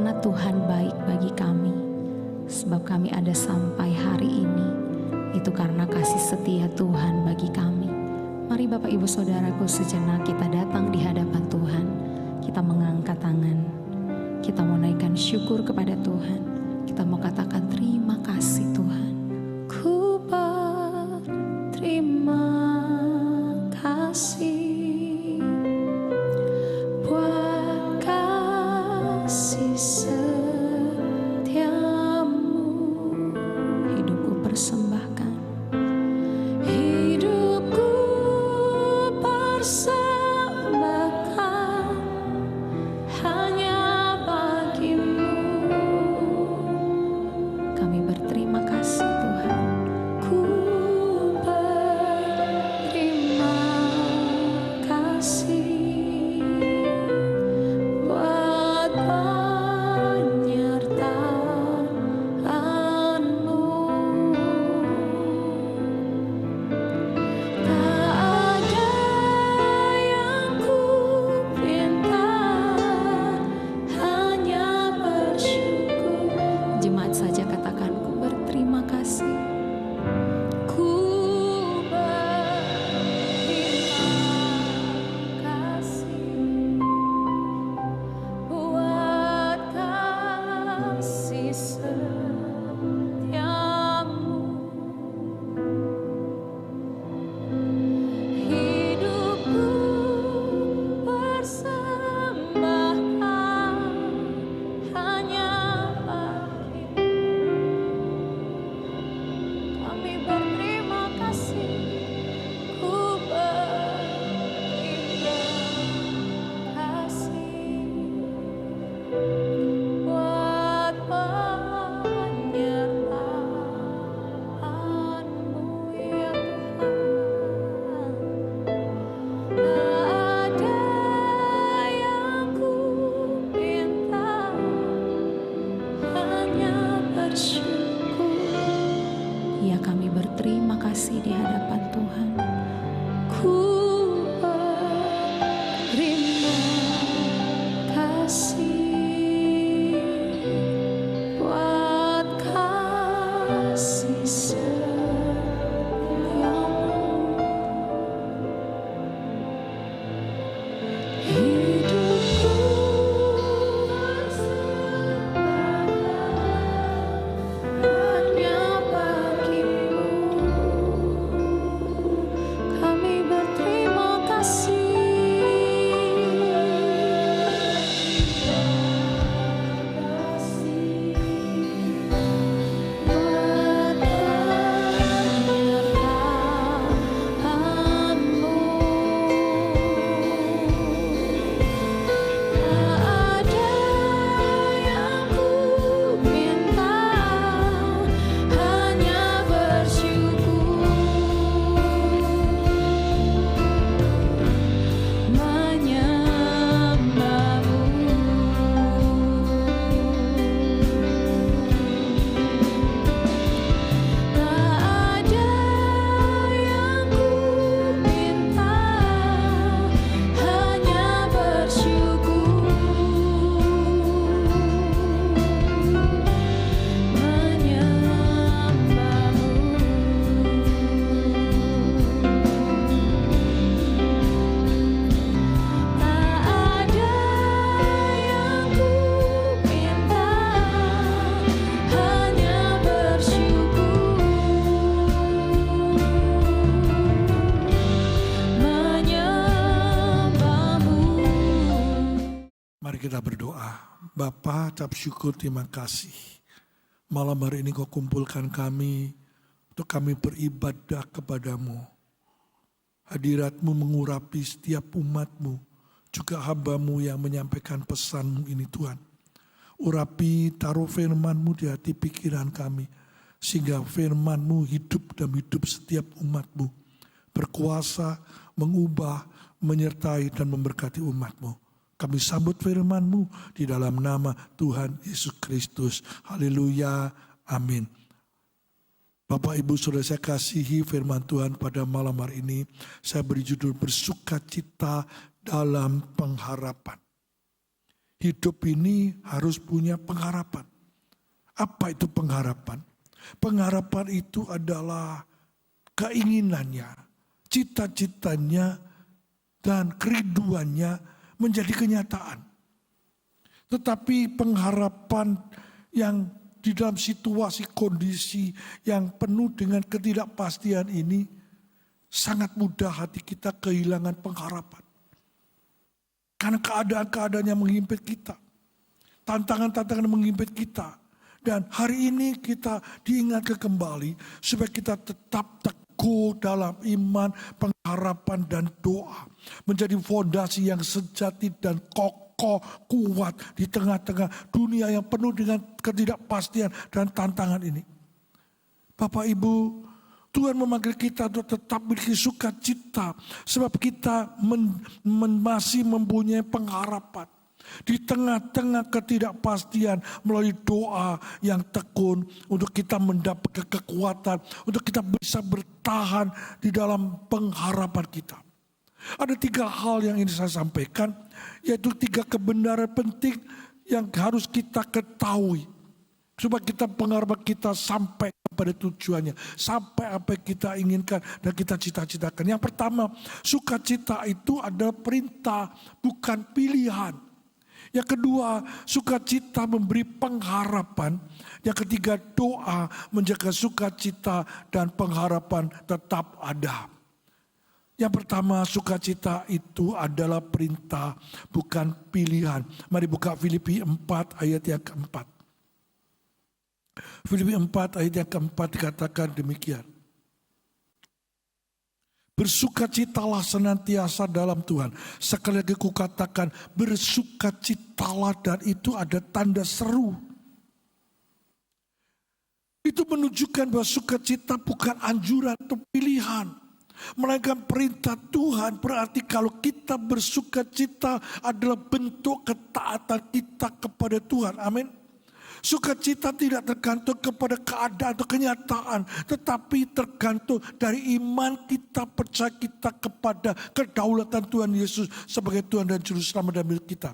karena Tuhan baik bagi kami. Sebab kami ada sampai hari ini, itu karena kasih setia Tuhan bagi kami. Mari Bapak Ibu Saudaraku, sejenak kita datang di hadapan Tuhan. Kita mengangkat tangan, kita mau naikkan syukur kepada Tuhan. Kita mau katakan terima kasih Tuhan. Ku berterima kasih buat kasih setiamu. Hidupku persembahkan, hidupku persembahkan hanya bagimu. Kami berterima kasih Tuhan. Ku berterima kasih buat penyertaan-Mu. Tak ada yang ku pinta, hanya bersyukur. Jemaat saja katakan, ku berterima kasih. Ku berterima kasih buat kasih setiamu. Hidupku persembahkan hanya bagimu. Kami berterima kasih. Ku berterima kasih buat penyertaan-Mu ya Tuhan. Tak ada yang ku pinta, hanya bersyukur. Ya, kami berterima kasih di hadapan Tuhan. Ku berterima kasih buat kasih setiamu. Hidupku hanya bagimu. Kami berterima kasih. Buat penyertaan-Mu. Tak ada yang ku minta, hanya bersyukur menyembah-Mu. Tak ada yang ku minta, hanya bersyukur menyembah-Mu. Tak ada yang ku minta, hanya bersyukur menyembah-Mu. Mari kita berdoa. Bapa, ucap syukur, terima kasih. Malam hari ini Kau kumpulkan kami untuk kami beribadah kepadamu. Hadirat-Mu mengurapi setiap umat-Mu, juga hamba-Mu yang menyampaikan pesan-Mu ini Tuhan. Urapi, taruh firman-Mu di hati pikiran kami, sehingga firman-Mu hidup dalam hidup setiap umat-Mu, berkuasa, mengubah, menyertai dan memberkati umat-Mu. Kami sambut firman-Mu di dalam nama Tuhan Yesus Kristus. Haleluya. Amin. Bapak Ibu Saudara saya kasihi firman Tuhan pada malam hari ini. Saya beri judul bersukacita dalam pengharapan. hidup ini harus punya pengharapan. Apa itu pengharapan? Pengharapan itu adalah keinginannya, cita-citanya, dan kerinduannya menjadi kenyataan. Tetapi pengharapan yang di dalam situasi kondisi yang penuh dengan ketidakpastian ini, sangat mudah hati kita kehilangan pengharapan. Karena keadaan-keadaan yang menghimpit kita. Tantangan-tantangan yang menghimpit kita. Dan hari ini kita diingatkan kembali supaya kita tetap teguh dalam iman, pengharapan dan doa. Menjadi fondasi yang sejati dan kokoh, kuat di tengah-tengah dunia yang penuh dengan ketidakpastian dan tantangan ini. Bapak Ibu, Tuhan memanggil kita untuk tetap memiliki sukacita. Sebab kita masih mempunyai pengharapan. Di tengah-tengah ketidakpastian melalui doa yang tekun untuk kita mendapat kekuatan, untuk kita bisa bertahan di dalam pengharapan kita. Ada 3 hal yang ingin saya sampaikan, yaitu 3 kebenaran penting yang harus kita ketahui. Supaya kita pengharapan kita sampai pada tujuannya, sampai apa yang kita inginkan dan kita cita-citakan. Yang pertama, sukacita itu adalah perintah, bukan pilihan. Yang kedua, sukacita memberi pengharapan. Yang ketiga, doa menjaga sukacita dan pengharapan tetap ada. Yang pertama, sukacita itu adalah perintah, bukan pilihan. Mari buka Filipi 4 ayat yang keempat. Filipi 4 ayat yang keempat dikatakan demikian. Bersukacitalah senantiasa dalam Tuhan. Sekali lagi kukatakan bersukacitalah, dan itu ada tanda seru. Itu menunjukkan bahwa sukacita bukan anjuran atau pilihan. Melainkan perintah Tuhan. Berarti kalau kita bersukacita adalah bentuk ketaatan kita kepada Tuhan. Amin. Sukacita tidak tergantung kepada keadaan atau kenyataan, tetapi tergantung dari iman kita, percaya kita kepada kedaulatan Tuhan Yesus sebagai Tuhan dan Juru Selamat dan milik kita.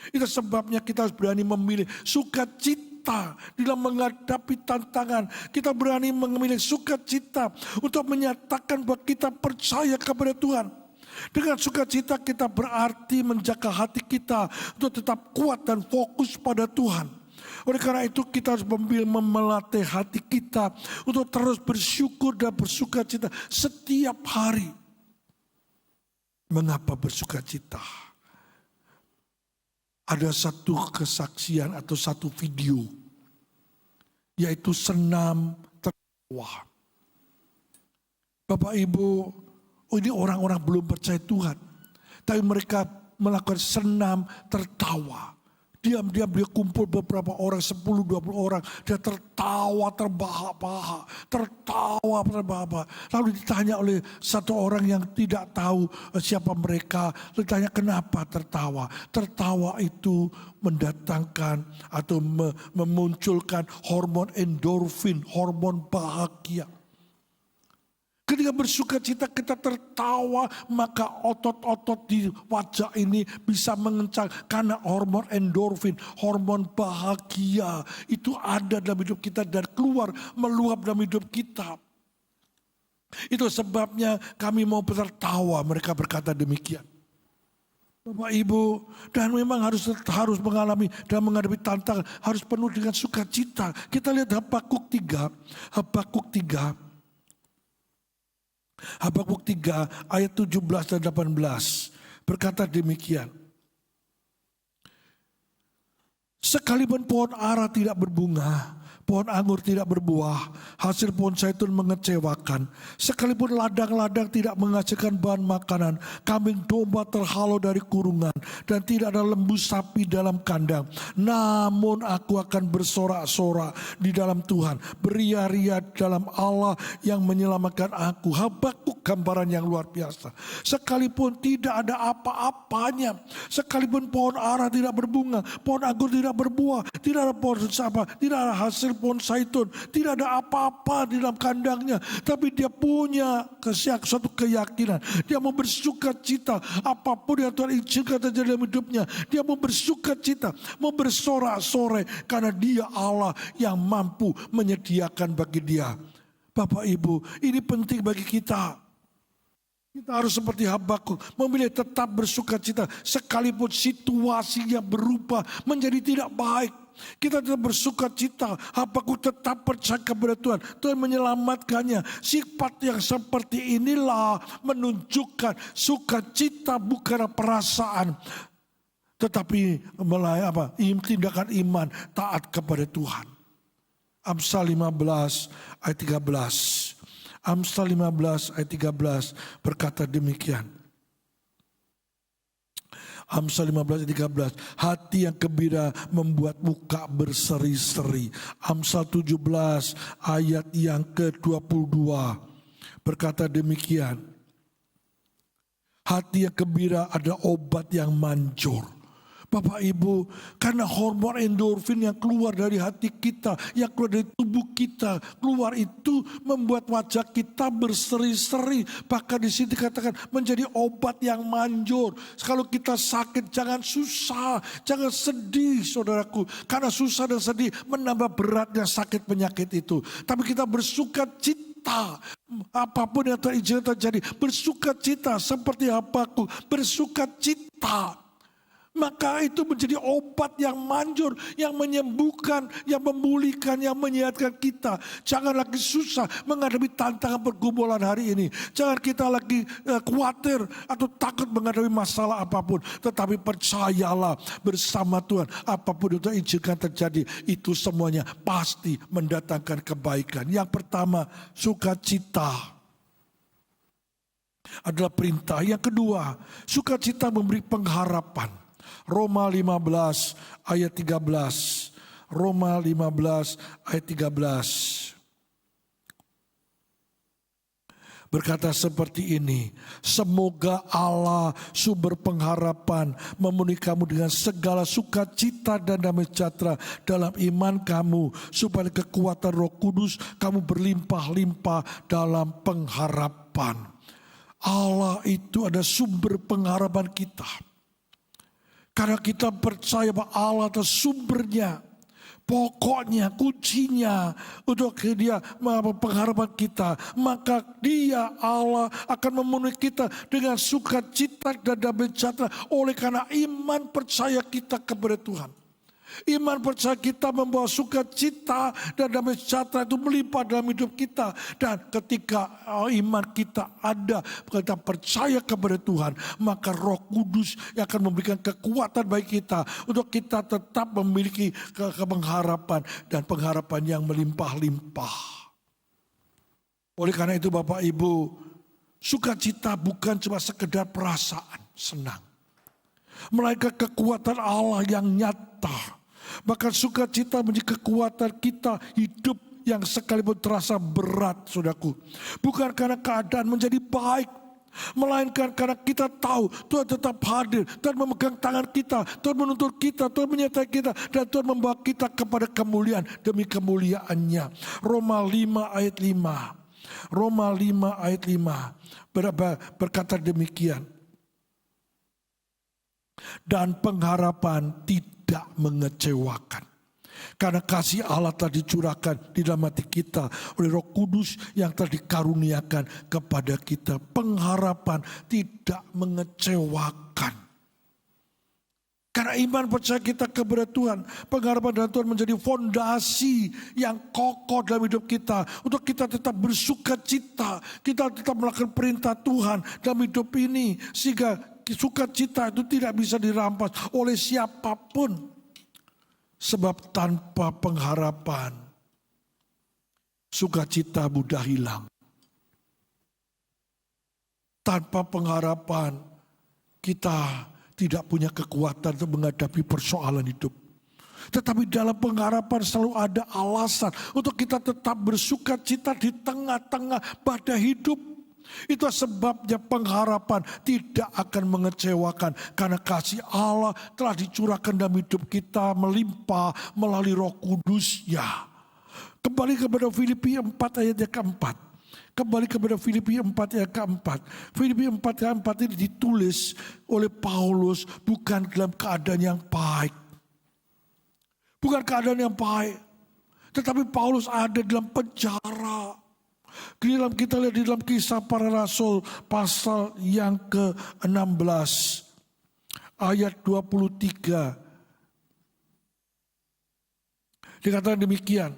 Itu sebabnya kita harus berani memilih sukacita dalam menghadapi tantangan. Kita berani memilih sukacita untuk menyatakan bahwa kita percaya kepada Tuhan. Dengan sukacita kita berarti menjaga hati kita untuk tetap kuat dan fokus pada Tuhan. Oleh karena itu kita harus melatih hati kita untuk terus bersyukur dan bersukacita setiap hari. Mengapa bersukacita? Ada satu kesaksian atau satu video, yaitu senam tertawa. Bapak Ibu, ini orang-orang belum percaya Tuhan, tapi mereka melakukan senam tertawa. Diam-diam dia kumpul beberapa orang, 10-20 orang. Dia tertawa terbahak-bahak. Tertawa terbahak-bahak. Lalu ditanya oleh satu orang yang tidak tahu siapa mereka. Ditanya kenapa tertawa. Tertawa itu mendatangkan atau memunculkan hormon endorfin, hormon bahagia. Ketika bersukacita kita tertawa, maka otot-otot di wajah ini bisa mengencang karena hormon endorfin, hormon bahagia itu ada dalam hidup kita dan keluar meluap dalam hidup kita. Itu sebabnya kami mau tertawa, mereka berkata demikian. Bapak Ibu, dan memang harus mengalami dan menghadapi tantangan, harus penuh dengan sukacita. Kita lihat Habakuk 3 ayat 17 dan 18 berkata demikian. Sekalipun pohon ara tidak berbunga, pohon anggur tidak berbuah, hasil pohon zaitun mengecewakan. Sekalipun ladang-ladang tidak menghasilkan bahan makanan, kambing domba terhalau dari kurungan, dan tidak ada lembu sapi dalam kandang. Namun aku akan bersorak-sorak di dalam Tuhan, beria-ria dalam Allah yang menyelamatkan aku. Habakuk gambaran yang luar biasa. Sekalipun tidak ada apa-apanya, sekalipun pohon ara tidak berbunga, pohon anggur tidak berbuah, tidak ada pohon apa, tidak ada hasil pohon zaitun. Tidak ada apa-apa di dalam kandangnya. Tapi dia punya suatu keyakinan. Dia mau bersuka cita. Apapun yang Tuhan izinkan terjadi dalam hidupnya. Dia mau bersuka cita. Mau bersorak-sorai. Karena dia Allah yang mampu menyediakan bagi dia. Bapak Ibu, ini penting bagi kita. Kita harus seperti Habakuk, memilih tetap bersuka cita sekalipun situasinya berubah menjadi tidak baik. Kita tetap bersuka cita. Habakuk tetap percaya kepada Tuhan. Tuhan menyelamatkannya. Sifat yang seperti inilah menunjukkan sukacita bukan perasaan, tetapi tindakan iman taat kepada Tuhan. Amsal 15 ayat 13. Amsal 15 ayat 13 berkata demikian. Amsal 15 ayat 13. Hati yang gembira membuat muka berseri-seri. Amsal 17 ayat yang ke-22 berkata demikian. Hati yang gembira ada obat yang manjur. Bapak Ibu, karena hormon endorfin yang keluar dari hati kita, yang keluar dari tubuh kita, keluar itu membuat wajah kita berseri-seri. Bahkan di sini dikatakan menjadi obat yang manjur. Kalau kita sakit jangan susah, jangan sedih saudaraku. Karena susah dan sedih menambah beratnya sakit penyakit itu. Tapi kita bersuka cita. Apapun yang terjadi, bersuka cita seperti Habakuk, bersuka cita. Maka itu menjadi obat yang manjur, yang menyembuhkan, yang memulihkan, yang menyehatkan kita. Jangan lagi susah menghadapi tantangan pergumulan hari ini. Jangan kita lagi khawatir atau takut menghadapi masalah apapun. Tetapi percayalah bersama Tuhan, apapun yang izinkan terjadi, itu semuanya pasti mendatangkan kebaikan. Yang pertama, sukacita adalah perintah. Yang kedua, sukacita memberi pengharapan. Roma 15 ayat 13. Roma 15 ayat 13. Berkata seperti ini. Semoga Allah sumber pengharapan memenuhi kamu dengan segala sukacita dan damai sejahtera dalam iman kamu. Supaya kekuatan Roh Kudus kamu berlimpah-limpah dalam pengharapan. Allah itu ada sumber pengharapan kita. Karena kita percaya bahwa Allah adalah sumbernya, pokoknya, kuncinya untuk dia pengharapan kita. Maka dia Allah akan memenuhi kita dengan sukacita dan damai sejahtera oleh karena iman percaya kita kepada Tuhan. Iman percaya kita membawa sukacita dan damai sejahtera itu melimpah dalam hidup kita. Dan ketika iman kita ada, kita percaya kepada Tuhan, maka Roh Kudus yang akan memberikan kekuatan bagi kita untuk kita tetap memiliki pengharapan dan pengharapan yang melimpah-limpah. Oleh karena itu Bapak Ibu, sukacita bukan cuma sekedar perasaan senang, melainkan kekuatan Allah yang nyata. Bahkan sukacita menjadi kekuatan kita hidup yang sekalipun terasa berat, saudaraku. Bukan karena keadaan menjadi baik, melainkan karena kita tahu Tuhan tetap hadir. Tuhan memegang tangan kita, Tuhan menuntun kita, Tuhan menyertai kita, dan Tuhan membawa kita kepada kemuliaan demi kemuliaannya. Roma 5 ayat 5. Roma 5 ayat 5 berkata demikian. Dan pengharapan tidak mengecewakan. Karena kasih Allah telah dicurahkan di dalam hati kita oleh Roh Kudus yang telah dikaruniakan kepada kita. Pengharapan tidak mengecewakan. Karena iman percaya kita kepada Tuhan, pengharapan dalam Tuhan menjadi fondasi yang kokoh dalam hidup kita. Untuk kita tetap bersuka cita, kita tetap melakukan perintah Tuhan dalam hidup ini. Sehingga sukacita itu tidak bisa dirampas oleh siapapun. Sebab tanpa pengharapan, sukacita mudah hilang. Tanpa pengharapan, kita tidak punya kekuatan untuk menghadapi persoalan hidup. Tetapi dalam pengharapan selalu ada alasan untuk kita tetap bersukacita di tengah-tengah badai hidup. Itu sebabnya pengharapan tidak akan mengecewakan. Karena kasih Allah telah dicurahkan dalam hidup kita melimpah melalui Roh Kudus-Nya. Kembali kepada Filipi 4 ayat yang keempat. Kembali kepada Filipi 4 ayat keempat. Filipi 4 ayat 4 ini ditulis oleh Paulus bukan dalam keadaan yang baik. Bukan keadaan yang baik. Tetapi Paulus ada dalam penjara. Kita lihat di dalam Kisah Para Rasul pasal yang ke-16. Ayat 23. Dikatakan demikian.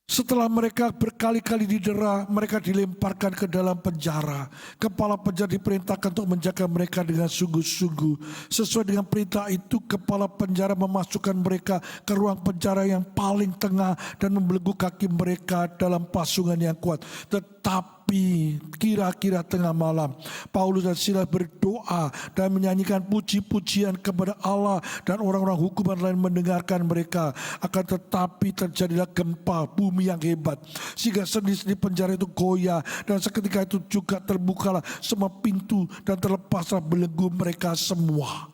Setelah mereka berkali-kali didera, mereka dilemparkan ke dalam penjara. Kepala penjara diperintahkan untuk menjaga mereka dengan sungguh-sungguh. Sesuai dengan perintah itu, kepala penjara memasukkan mereka ke ruang penjara yang paling tengah dan membelenggu kaki mereka dalam pasungan yang kuat. Tetapi kira-kira tengah malam, Paulus dan Silas berdoa dan menyanyikan puji-pujian kepada Allah, dan orang-orang hukuman lain mendengarkan mereka. Akan tetapi terjadilah gempa bumi yang hebat, sehingga sendi-sendi penjara itu goyah, dan seketika itu juga terbukalah semua pintu dan terlepaslah belenggu mereka semua.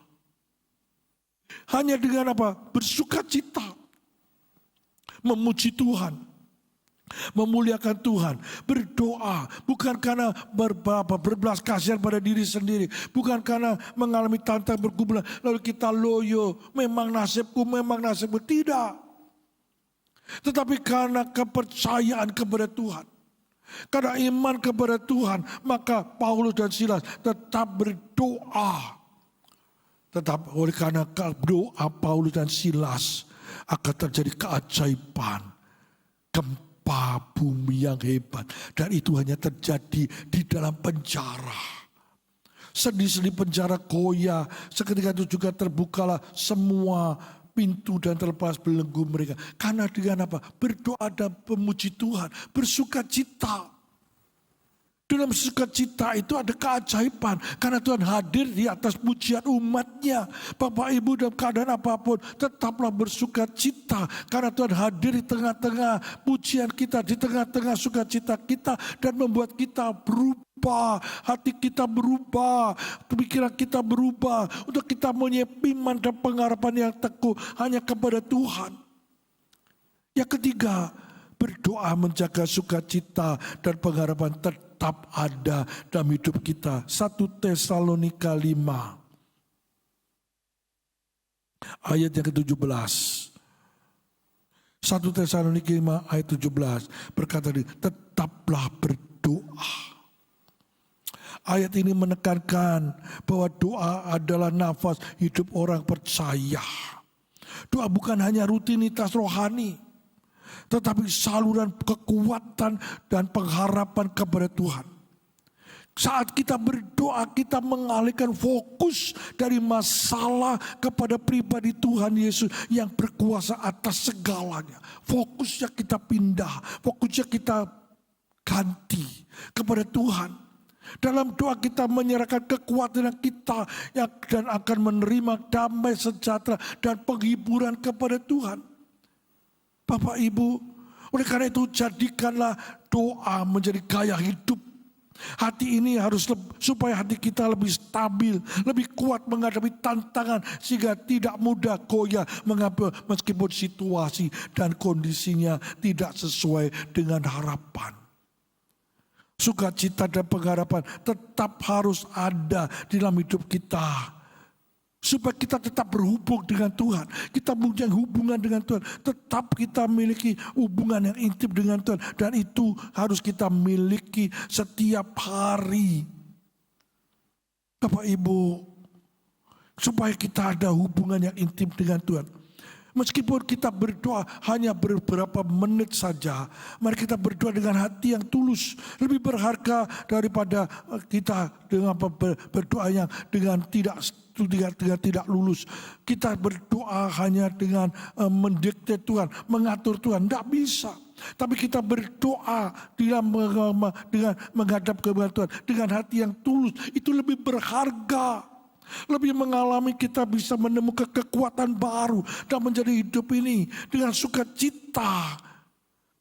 Hanya dengan apa? Bersukacita, memuji Tuhan, memuliakan Tuhan, berdoa, bukan karena berbelas kasihan pada diri sendiri, bukan karena mengalami tantangan bergumulan lalu kita loyo, memang nasibku, tidak. Tetapi karena kepercayaan kepada Tuhan, karena iman kepada Tuhan, maka Paulus dan Silas tetap berdoa. Tetap oleh karena doa Paulus dan Silas akan terjadi keajaiban, gempa bumi yang hebat, dan itu hanya terjadi di dalam penjara. Sendi-sendi penjara goyah, seketika itu juga terbukalah semua pintu dan terlepas belenggu mereka. Karena dengan apa? Berdoa dan memuji Tuhan, bersukacita. Dalam sukacita itu ada keajaiban, karena Tuhan hadir di atas pujian umatnya. Bapak Ibu, dalam keadaan apapun tetaplah bersukacita, karena Tuhan hadir di tengah-tengah pujian kita, di tengah-tengah sukacita kita, dan membuat kita berubah, hati kita berubah, pikiran kita berubah, untuk kita punya iman dan pengharapan yang teguh hanya kepada Tuhan. Yang ketiga, berdoa menjaga sukacita dan pengharapan tetap ada dalam hidup kita. 1 Tesalonika 5 ayat yang ke-17. 1 Tesalonika 5 ayat 17 berkata, tetaplah berdoa. Ayat ini menekankan bahwa doa adalah nafas hidup orang percaya. Doa bukan hanya rutinitas rohani, tetapi saluran kekuatan dan pengharapan kepada Tuhan. Saat kita berdoa, kita mengalihkan fokus dari masalah kepada pribadi Tuhan Yesus yang berkuasa atas segalanya. Fokusnya kita pindah, fokusnya kita ganti kepada Tuhan. Dalam doa kita menyerahkan kekuatan kita dan akan menerima damai sejahtera dan penghiburan kepada Tuhan. Bapak Ibu, oleh karena itu jadikanlah doa menjadi gaya hidup. Hati ini harus supaya hati kita lebih stabil, lebih kuat menghadapi tantangan, sehingga tidak mudah goyah meskipun situasi dan kondisinya tidak sesuai dengan harapan. Sukacita dan pengharapan tetap harus ada di dalam hidup kita, supaya kita tetap berhubung dengan Tuhan. Kita punya hubungan dengan Tuhan. Tetap kita miliki hubungan yang intim dengan Tuhan. Dan itu harus kita miliki setiap hari. Bapak Ibu, supaya kita ada hubungan yang intim dengan Tuhan. Meskipun kita berdoa hanya beberapa menit saja, mari kita berdoa dengan hati yang tulus. Lebih berharga daripada kita dengan berdoa yang dengan tidak lulus. Kita berdoa hanya dengan mendikte Tuhan, mengatur Tuhan. Tidak bisa. Tapi kita berdoa dengan menghadap kepada Tuhan dengan hati yang tulus. Itu lebih berharga. Lebih mengalami, kita bisa menemukan kekuatan baru dan menjadi hidup ini dengan sukacita.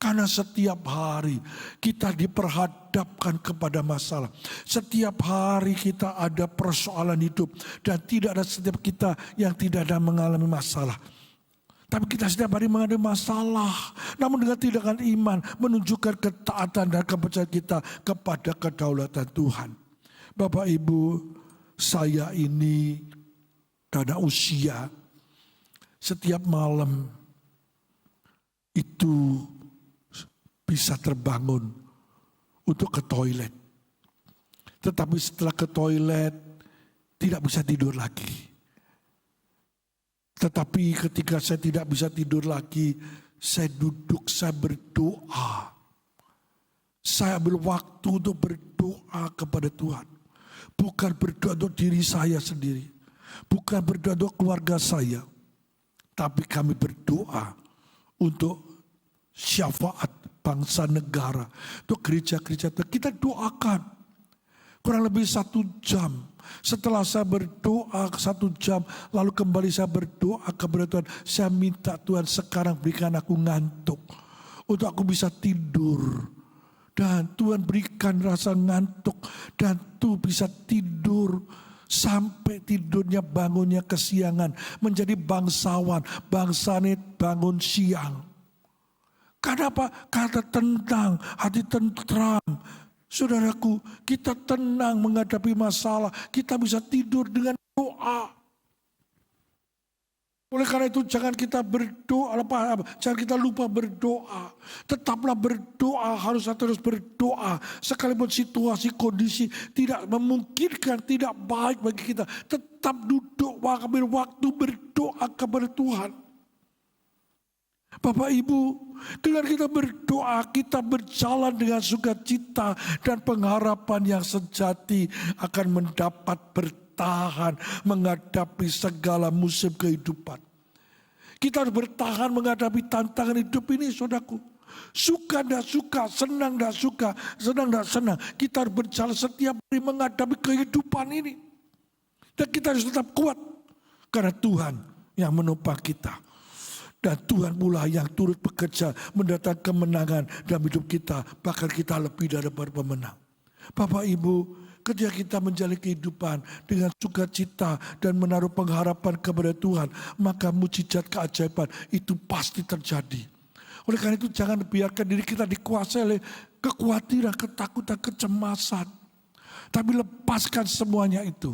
Karena setiap hari kita diperhadapkan kepada masalah. Setiap hari kita ada persoalan hidup. Dan tidak ada setiap kita yang tidak ada mengalami masalah. Tapi kita setiap hari menghadapi masalah. Namun dengan tindakan iman menunjukkan ketaatan dan kepercayaan kita kepada kedaulatan Tuhan. Bapak Ibu, saya ini karena usia setiap malam itu bisa terbangun untuk ke toilet. Tetapi setelah ke toilet tidak bisa tidur lagi. Tetapi ketika saya tidak bisa tidur lagi, saya duduk, saya berdoa. Saya ambil waktu untuk berdoa kepada Tuhan. Bukan berdoa untuk diri saya sendiri. Bukan berdoa untuk keluarga saya. Tapi kami berdoa untuk syafaat bangsa negara. Untuk gereja-gereja kita doakan. Kurang lebih 1 jam. Setelah saya berdoa 1 jam. Lalu kembali saya berdoa kepada Tuhan. Saya minta Tuhan sekarang berikan aku ngantuk. Untuk aku bisa tidur. Dan Tuhan berikan rasa ngantuk. Dan tuh bisa tidur. Sampai tidurnya bangunnya kesiangan. Menjadi bangsawan. Bangsawan bangun siang. Karena apa? Kata tenang. Hati tentram. Saudaraku, kita tenang menghadapi masalah. Kita bisa tidur dengan doa. Oleh karena itu jangan kita berdoa, jangan kita lupa berdoa. Tetaplah berdoa, harus terus berdoa. Sekalipun situasi, kondisi tidak memungkinkan, tidak baik bagi kita. Tetap duduk, ambil waktu berdoa kepada Tuhan. Bapak Ibu, dengan kita berdoa, kita berjalan dengan sukacita dan pengharapan yang sejati akan mendapat bertahan menghadapi segala musim kehidupan. Kita harus bertahan menghadapi tantangan hidup ini, saudaraku. Suka tidak suka, senang tidak suka, senang tidak senang. Kita harus berjalan setiap hari menghadapi kehidupan ini. Dan kita harus tetap kuat. Karena Tuhan yang menopang kita. Dan Tuhan pula yang turut bekerja mendatangkan kemenangan dalam hidup kita. Bahkan kita lebih daripada pemenang. Bapak Ibu, ketika kita menjalani kehidupan dengan sukacita dan menaruh pengharapan kepada Tuhan, maka mujizat keajaiban itu pasti terjadi. Oleh karena itu jangan biarkan diri kita dikuasai oleh kekhawatiran, ketakutan, kecemasan. Tapi lepaskan semuanya itu.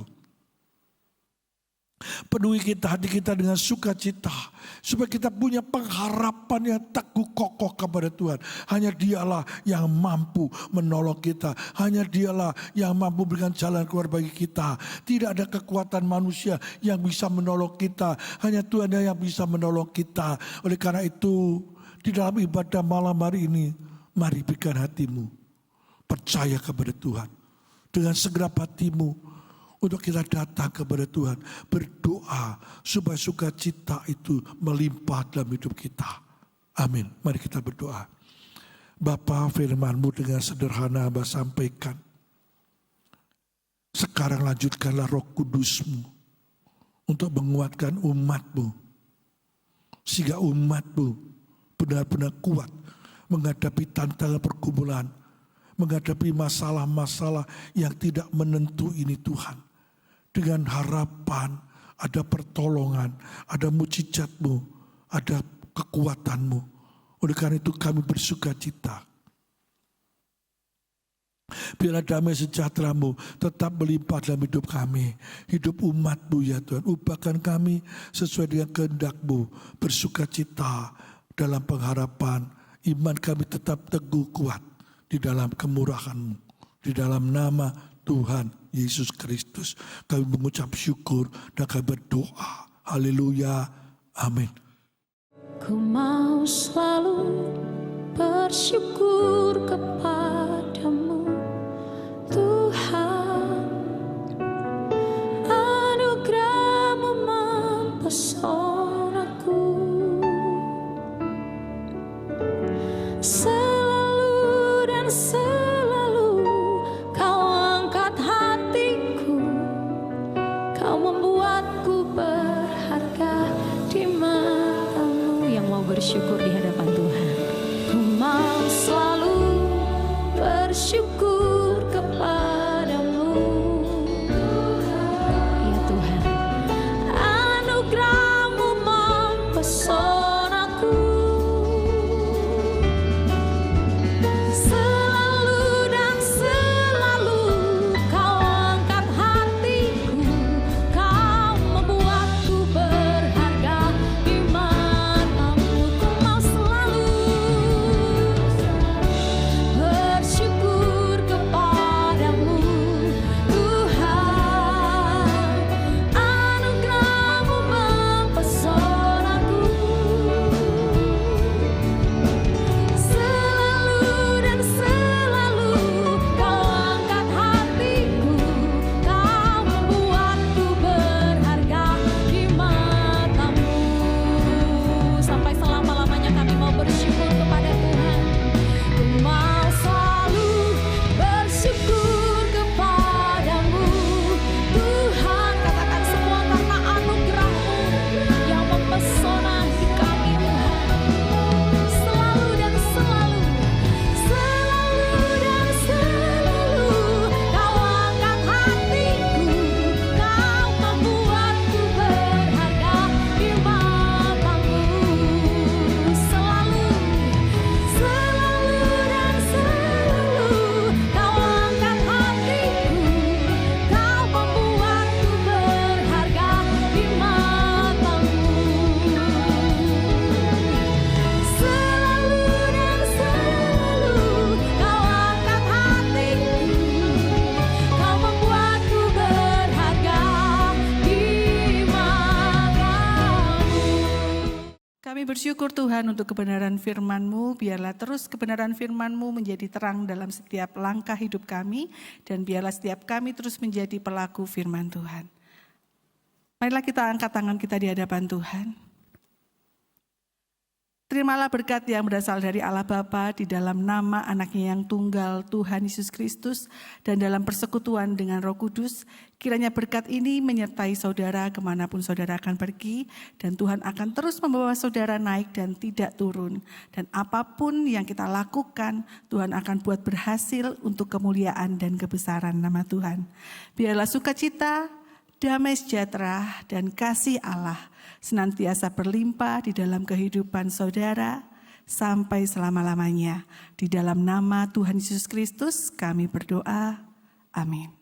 Penuhi hati kita dengan sukacita. Supaya kita punya pengharapan yang teguh kokoh kepada Tuhan. Hanya Dialah yang mampu menolong kita. Hanya Dialah yang mampu berikan jalan keluar bagi kita. Tidak ada kekuatan manusia yang bisa menolong kita. Hanya Tuhan yang bisa menolong kita. Oleh karena itu, di dalam ibadah malam hari ini, mari berikan hatimu. Percaya kepada Tuhan. Dengan segenap hatimu. Untuk kita datang kepada Tuhan. Berdoa supaya sukacita itu melimpah dalam hidup kita. Amin. Mari kita berdoa. Bapa, firman-Mu dengan sederhana Hamba sampaikan. Sekarang lanjutkanlah Roh Kudus-Mu. Untuk menguatkan umat-Mu. Sehingga umat-Mu benar-benar kuat. Menghadapi tantangan pergumulan. Menghadapi masalah-masalah yang tidak menentu ini Tuhan. Dengan harapan ada pertolongan, ada mujizat-Mu, ada kekuatan-Mu. Oleh karena itu kami bersukacita. Biarlah damai sejahtera-Mu tetap melimpah dalam hidup kami. Hidup umat-Mu ya Tuhan. Ubahkan kami sesuai dengan kehendak-Mu. Bersukacita dalam pengharapan. Iman kami tetap teguh kuat di dalam kemurahan-Mu. Di dalam nama Tuhan Yesus Kristus. Kami mengucap syukur dan kami berdoa. Haleluya. Amin. Ku mau selalu bersyukur kepadamu Tuhan. Anugerah-Mu mempesonaku. Selalu dan selalu Kau angkat hatiku. Kau membuatku berharga di mata-Mu. Yang mau bersyukur di hadapan Tuhan. Ku mau selalu bersyukur kepadamu ya Tuhan. Anugerah-Mu mempesona. Kami bersyukur Tuhan untuk kebenaran firman-Mu, biarlah terus kebenaran firman-Mu menjadi terang dalam setiap langkah hidup kami, dan biarlah setiap kami terus menjadi pelaku firman Tuhan. Marilah kita angkat tangan kita di hadapan Tuhan. Terimalah berkat yang berasal dari Allah Bapa di dalam nama anaknya yang tunggal Tuhan Yesus Kristus dan dalam persekutuan dengan Roh Kudus. Kiranya berkat ini menyertai saudara kemanapun saudara akan pergi, dan Tuhan akan terus membawa saudara naik dan tidak turun. Dan apapun yang kita lakukan, Tuhan akan buat berhasil untuk kemuliaan dan kebesaran nama Tuhan. Biarlah sukacita, damai sejahtera, dan kasih Allah senantiasa berlimpah di dalam kehidupan saudara sampai selama-lamanya. Di dalam nama Tuhan Yesus Kristus kami berdoa. Amin.